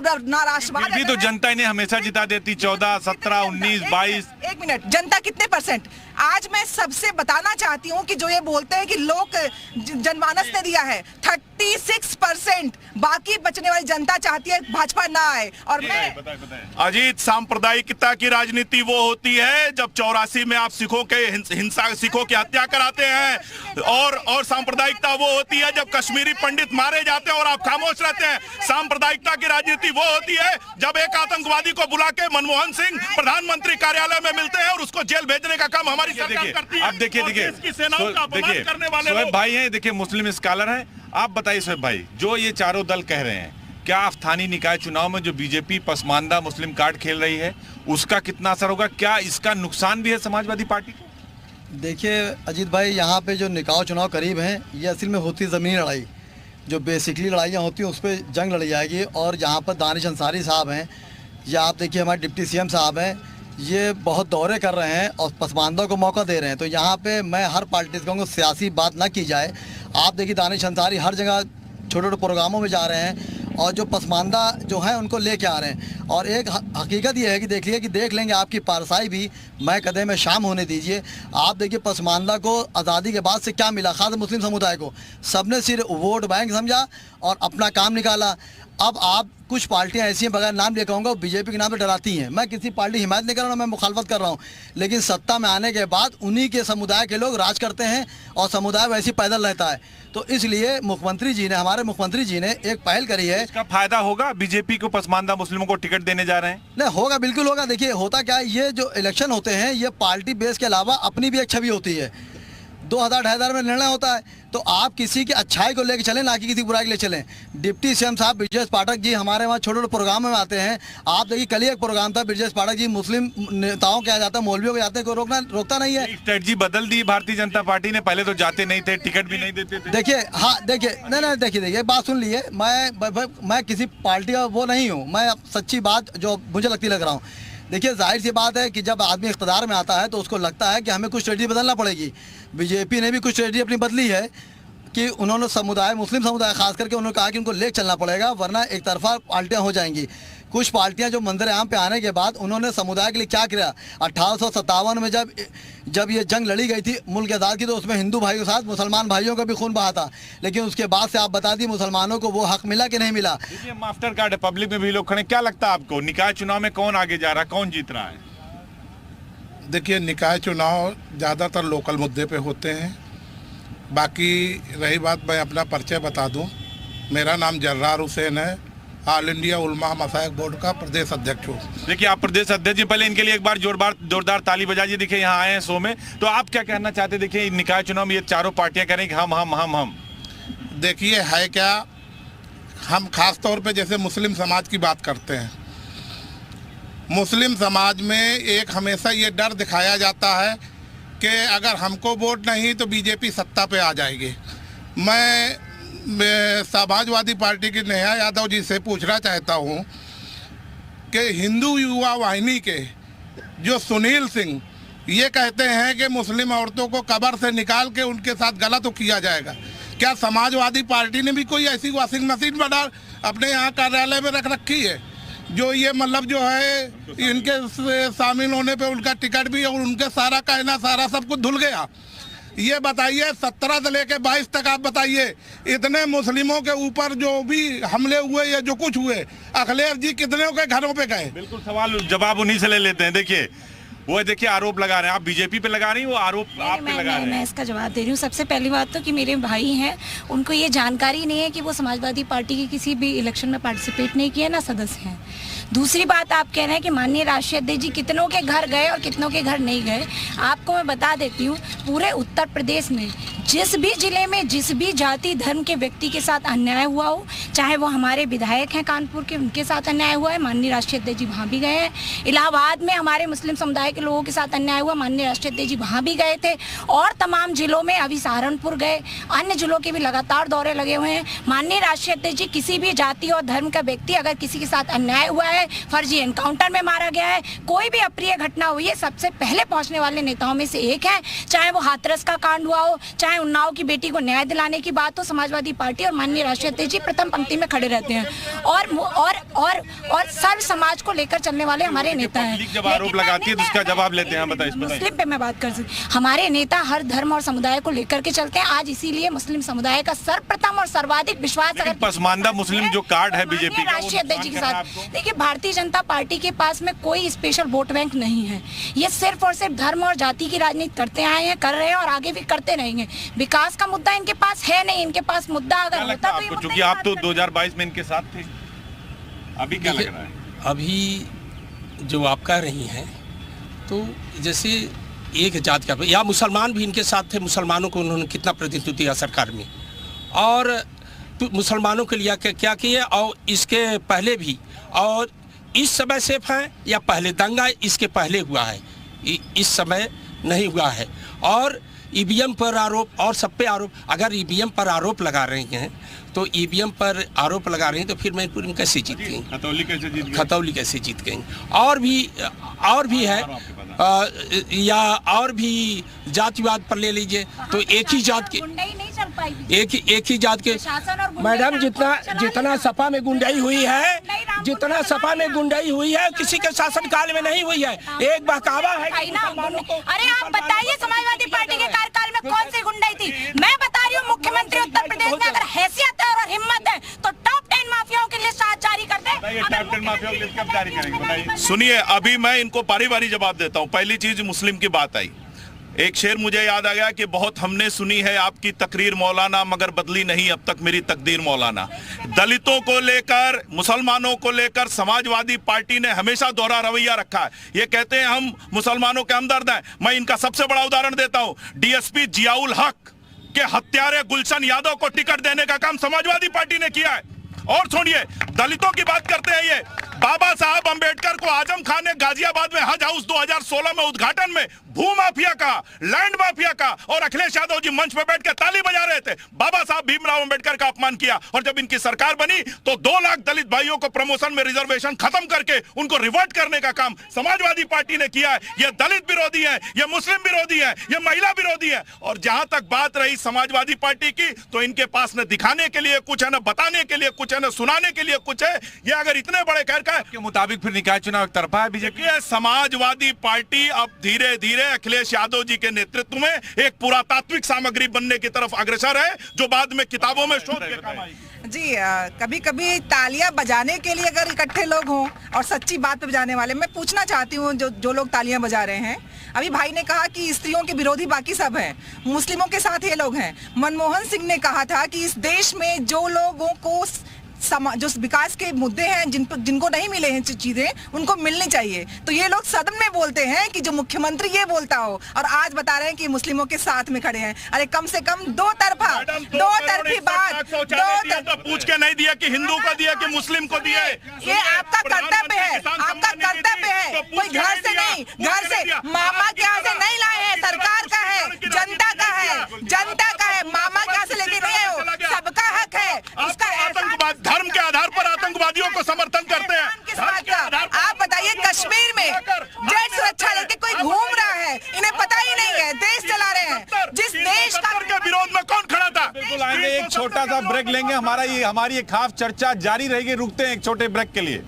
ना राष्ट्रवाद। भी तो जनता इन्हें हमेशा जिता देती, 14, 17, 19, 22। एक मिनट, जनता कितने परसेंट? आज मैं सबसे बताना चाहती हूँ कि जो ये बोलते हैं कि लोक जनमानस ने दिया है 36%, बाकी बचने वाली जनता चाहती है भाजपा ना आए। और मैं अजीत, सांप्रदायिकता की राजनीति वो होती है जब 84 में आप सिखों के सिखों की हत्या कराते हैं, और सांप्रदायिकता वो होती है जब कश्मीरी पंडित मारे जाते हैं और आप खामोश रहते हैं। सांप्रदायिकता की राजनीति वो होती है जब एक आतंकवादी को बुला के मनमोहन सिंह प्रधानमंत्री कार्यालय में मिलते हैं और उसको जेल भेजने का काम हमारी सरकार करती है। अब देखिए शोएब भाई हैं, देखिए मुस्लिम स्कॉलर हैं, आप बताइए शोएब भाई, जो ये चारों दल कह रहे हैं, क्या स्थानीय निकाय चुनाव में जो बीजेपी पसमानदा मुस्लिम कार्ड खेल रही है उसका कितना असर होगा? क्या इसका नुकसान भी है समाजवादी पार्टी को? देखिए अजीत भाई, यहाँ पे जो निकाय चुनाव करीब हैं, ये असल में होती ज़मीनी लड़ाई, जो बेसिकली लड़ाइयाँ होती हैं उस पर जंग लड़ी जाएगी। और जहाँ पर दानिश अंसारी साहब हैं, या आप देखिए हमारे डिप्टी सीएम साहब हैं, ये बहुत दौरे कर रहे हैं और पसमानदा को मौका दे रहे हैं। तो यहाँ पे मैं हर पार्टी से कहूँगा सियासी बात ना की जाए। आप देखिए दानिश अंसारी हर जगह छोटे छोटे प्रोग्रामों में जा रहे हैं और जो पसमानदा जो हैं उनको लेके आ रहे हैं। और एक हकीकत ये है कि देखिए कि देख लेंगे आपकी पारसाई भी मैं कदे में शाम होने दीजिए। आप देखिए पसमानदा को आज़ादी के बाद से क्या मिला, खास मुस्लिम समुदाय को सबने सिर्फ वोट बैंक समझा और अपना काम निकाला। अब आप कुछ पार्टियां ऐसी हैं, बगैर नाम ले कहूँगा, बीजेपी के नाम पे डराती हैं। मैं किसी पार्टी की हिमायत नहीं कर रहा हूँ, मैं मुखालफत कर रहा हूँ, लेकिन सत्ता में आने के बाद उन्हीं के समुदाय के लोग राज करते हैं और समुदाय वैसे ही पैदल रहता है। तो इसलिए मुख्यमंत्री जी ने, हमारे मुख्यमंत्री जी ने एक पहल करी है। इसका फायदा होगा बीजेपी को, पसमानदा मुस्लिमों को टिकट देने जा रहे हैं? नहीं होगा, बिल्कुल होगा। देखिए होता क्या है, ये जो इलेक्शन होते हैं ये पार्टी बेस के अलावा अपनी भी एक छवि होती है। 2000-2500 में निर्णय होता है, तो आप किसी की अच्छाई को लेकर चलें, ना कि किसी बुराई के लिए चलें। डिप्टी सीएम साहब ब्रजेश पाठक जी हमारे वहाँ छोटे छोटे प्रोग्राम में आते हैं। आप देखिए कल ही एक प्रोग्राम था, ब्रजेश पाठक जी मुस्लिम नेताओं के आ जाता है, मौलवियों के जाते हैं, कोई रोकता नहीं है। स्ट्रेटजी बदल दी भारतीय जनता पार्टी ने, पहले तो जाते नहीं थे, टिकट भी नहीं देते थे। देखिए हाँ, देखिए नहीं देखिए बात सुन लीजिए, मैं किसी पार्टी का वो नहीं हूँ, मैं सच्ची बात जो मुझे लगती लग रहा हूँ। देखिए जाहिर सी बात है कि जब आदमी इख्तियार में आता है तो उसको लगता है कि हमें कुछ स्ट्रेटजी बदलना पड़ेगी। बीजेपी ने भी कुछ स्ट्रेटजी अपनी बदली है कि उन्होंने समुदाय, मुस्लिम समुदाय खास करके उन्होंने कहा कि उनको लेकर चलना पड़ेगा, वरना एक तरफा पार्टियां हो जाएंगी। कुछ पार्टियां जो मंदिर आम पे आने के बाद उन्होंने समुदाय के लिए क्या किया, 1857 में जब ये जंग लड़ी गई थी मुल्क आज़ाद की, तो उसमें हिंदू भाइयों के साथ मुसलमान भाइयों का भी खून बहा था। लेकिन उसके बाद से आप बता दी मुसलमानों को वो हक मिला कि नहीं मिला? मास्टर कार्ड है, पब्लिक में भी लोग खड़े, क्या लगता है आपको निकाय चुनाव में कौन आगे जा रहा है, कौन जीत रहा है? देखिए निकाय चुनाव ज़्यादातर लोकल मुद्दे पे होते हैं। बाकी रही बात, मैं अपना परिचय बता दूं, मेरा नाम जर्रार हुसैन है, ऑल इंडिया उलमा मसाइक बोर्ड का प्रदेश अध्यक्ष हूँ। देखिए आप प्रदेश अध्यक्ष जी, पहले इनके लिए एक बार जोरदार ताली बजाइए। देखिए यहाँ आए हैं शो में, तो आप क्या कहना चाहते हैं? देखिए निकाय चुनाव में ये चारों पार्टियां कह रही कि हम देखिए है क्या, हम खास तौर पे जैसे मुस्लिम समाज की बात करते हैं, मुस्लिम समाज में एक हमेशा ये डर दिखाया जाता है कि अगर हमको वोट नहीं तो बीजेपी सत्ता पे आ जाएगी। मैं समाजवादी पार्टी की नेहा यादव जी से पूछना चाहता हूँ कि हिंदू युवा वाहिनी के जो सुनील सिंह ये कहते हैं कि मुस्लिम औरतों को कब्र से निकाल के उनके साथ गलत किया जाएगा, क्या समाजवादी पार्टी ने भी कोई ऐसी वॉशिंग मशीन बना अपने यहाँ कार्यालय में रख रखी है जो ये मतलब जो है इनके शामिल होने पे उनका टिकट भी और उनके सारा कहना सारा सब कुछ धुल गया? ये बताइए 17 से लेके 22 तक आप बताइए, इतने मुस्लिमों के ऊपर जो भी हमले हुए या जो कुछ हुए, अखिलेश जी कितने के घरों पे गए? बिल्कुल सवाल जवाब उन्हीं से ले लेते हैं। देखिए वो देखिए आरोप लगा रहे हैं, आप बीजेपी पे लगा रही हैं, वो आरोप आप पे लगा रहे हैं। मैं इसका जवाब दे रही हूँ। सबसे पहली बात तो कि मेरे भाई हैं, उनको ये जानकारी नहीं है कि वो समाजवादी पार्टी की किसी भी इलेक्शन में पार्टिसिपेट नहीं किया, ना सदस्य हैं। दूसरी बात, आप कह रहे हैं कि माननीय राष्ट्रीय अध्यक्ष जी कितनों के घर गए और कितनों के घर नहीं गए। आपको मैं बता देती हूँ, पूरे उत्तर प्रदेश में जिस भी जिले में जिस भी जाति धर्म के व्यक्ति के साथ अन्याय हुआ हो, चाहे वो हमारे विधायक हैं कानपुर के, उनके साथ अन्याय हुआ है, माननीय राष्ट्रीय अध्यक्ष जी वहाँ भी गए हैं। इलाहाबाद में हमारे मुस्लिम समुदाय के लोगों के साथ अन्याय हुआ, माननीय राष्ट्रीय अध्यक्ष जी वहाँ भी गए थे। और तमाम जिलों में, अभी सहारनपुर गए, अन्य जिलों के भी लगातार दौरे लगे हुए हैं। माननीय राष्ट्रीय अध्यक्ष जी किसी भी जाति और धर्म का व्यक्ति अगर किसी के साथ अन्याय हुआ है, फर्जी एनकाउंटर में मारा गया है, कोई भी अप्रिय घटना हुई है, सबसे पहले पहुंचने वाले नेताओं में से एक है। चाहे वो हाथरस का कांड हुआ हो, चाहे उन्नाव की बेटी को न्याय दिलाने की बात हो, समाजवादी पार्टी और माननीय राष्ट्रीय अध्यक्ष जी प्रथम पंक्ति में खड़े रहते हैं। समाज को लेकर चलने वाले हमारे नेता हैं। पब्लिक जब आरोप लगाती है तो उसका जवाब लेते हैं। बताइए मुस्लिम पे मैं बात कर सकती, हमारे नेता हर धर्म और समुदाय को लेकर के चलते हैं। आज इसीलिए मुस्लिम समुदाय का सर्वप्रथम और सर्वाधिक विश्वास अगर पसमानदा मुस्लिम जो कार्ड है बीजेपी का, राष्ट्रीय अध्यक्ष के साथ, देखिए भारतीय जनता पार्टी के पास में कोई स्पेशल वोट बैंक नहीं है। ये सिर्फ और सिर्फ धर्म और जाति की राजनीति करते आए हैं, कर रहे हैं और आगे भी करते रहेंगे। विकास का मुद्दा इनके पास है नहीं। इनके पास मुद्दा अगर होता तो ये क्योंकि आप तो 2022 में इनके साथ थे, अभी क्या लग रहा है? अभी जो आप कह रही हैं तो जैसे एक जात का या मुसलमान भी इनके साथ थे, मुसलमानों को उन्होंने कितना प्रतिनिधित्व दिया सरकार में, और तो मुसलमानों के लिए क्या किए, और इसके पहले भी, और इस समय सेफ हैं या पहले दंगा इसके पहले हुआ है, इस समय नहीं हुआ है। और ईवीएम पर आरोप और सब पे आरोप, अगर ईवीएम पर आरोप लगा रही हैं तो ईवीएम पर आरोप लगा रही हैं तो फिर मैनपुर में कैसे जीत गई, खतौली कैसे जीत गई? खतौली कैसे जीत गई? और भी है या और भी जातिवाद पर ले लीजिए तो एक ही जात के एक ही जात के मैडम जितना सपा में गुंडाई हुई है, जितना सपा में गुंडाई हुई है किसी के शासन काल में नहीं हुई है। एक बहकावा है। अरे आप बताइए समाजवादी पार्टी के कार्यकाल में कौन सी गुंडाई थी? मैं बता रही हूँ मुख्यमंत्री उत्तर प्रदेश में अगर हैसियत है और हिम्मत है तो टॉप 10 माफियाओं के लिस्ट जारी कर दे। सुनिए, अभी मैं इनको बारी बारी जवाब देता हूँ। पहली चीज मुस्लिम की बात आई, एक शेर मुझे याद आ गया कि बहुत हमने सुनी है आपकी तकरीर मौलाना, मगर बदली नहीं अब तक मेरी तकदीर मौलाना। दलितों को लेकर, मुसलमानों को लेकर समाजवादी पार्टी ने हमेशा दोहरा रवैया रखा है। ये कहते हैं हम मुसलमानों के हमदर्द हैं। मैं इनका सबसे बड़ा उदाहरण देता हूं, डीएसपी जियाउल हक के हत्यारे गुलशन यादव को टिकट देने का काम समाजवादी पार्टी ने किया है। और सुनिए, दलितों की बात करते हैं, ये बाबा साहब अंबेडकर को आजम खान ने गाजियाबाद में हज हाउस 2016 में उद्घाटन में भू माफिया का, लैंड माफिया का, और अखिलेश यादव जी मंच पे बैठ के ताली बजा रहे थे। बाबा साहब भीमराव अंबेडकर का अपमान किया, और जब इनकी सरकार बनी तो 2 लाख दलित भाइयों को प्रमोशन में रिजर्वेशन खत्म करके उनको रिवर्ट करने का काम समाजवादी पार्टी ने किया है। ये दलित विरोधी है, ये मुस्लिम विरोधी है, ये महिला विरोधी है। और जहां तक बात रही समाजवादी पार्टी की, तो इनके पास न दिखाने के लिए कुछ है, न बताने के लिए कुछ है, न सुनाने के लिए कुछ है। ये अगर इतने बड़े कहर का के मुताबिक फिर निकाय चुनाव एक तरफा है बीजेपी। समाजवादी पार्टी अब धीरे धीरे अखिलेश यादव जी के नेतृत्व में एक पुरातात्विक सामग्री बनने की तरफ अग्रसर है, जो बाद में किताबों में शोध के काम आएगी। जी, कभी कभी तालियां बजाने के लिए अगर इकट्ठे लोग हों और सच्ची बात पे बजाने वाले, मैं पूछना चाहती हूँ जो लोग तालियां बजा रहे हैं, अभी भाई ने कहा कि स्त्रियों के विरोधी बाकी सब हैं, मुस्लिमों के साथ ये लोग हैं। मनमोहन सिंह ने कहा था कि इस देश में जो लोगों को जो विकास के मुद्दे हैं, जिनको नहीं मिले हैं चीजें, उनको मिलनी चाहिए। तो ये लोग सदन में बोलते हैं कि जो मुख्यमंत्री ये बोलता हो, और आज बता रहे हैं कि मुस्लिमों के साथ में खड़े हैं। अरे कम से कम दो तरफी बात, तो पूछ के नहीं दिया कि हिंदू को दिया कि मुस्लिम को दिया। ये आपका कर्तव्य है, आपका कर्तव्य है। कोई घर से नहीं, घर से मामा के यहाँ से नहीं लाए हैं, सरकार का है, जनता का है, जनता का है। मामा के यहाँ से लेके नहीं आए हो, सबका हक है। उसका आतंकवाद धर्म के आधार पर आतंकवादियों को समर्थन करते हैं। आप बताइए, कश्मीर में जेट सुरक्षा लेके कोई घूम रहा है, इन्हें पता ही नहीं है, देश चला रहे हैं। जिस देश के विरोध में कौन खड़ा था? बिल्कुल आएंगे, एक छोटा सा ब्रेक लेंगे। हमारी ये खास चर्चा जारी रहेगी। रुकते हैं एक छोटे ब्रेक के लिए।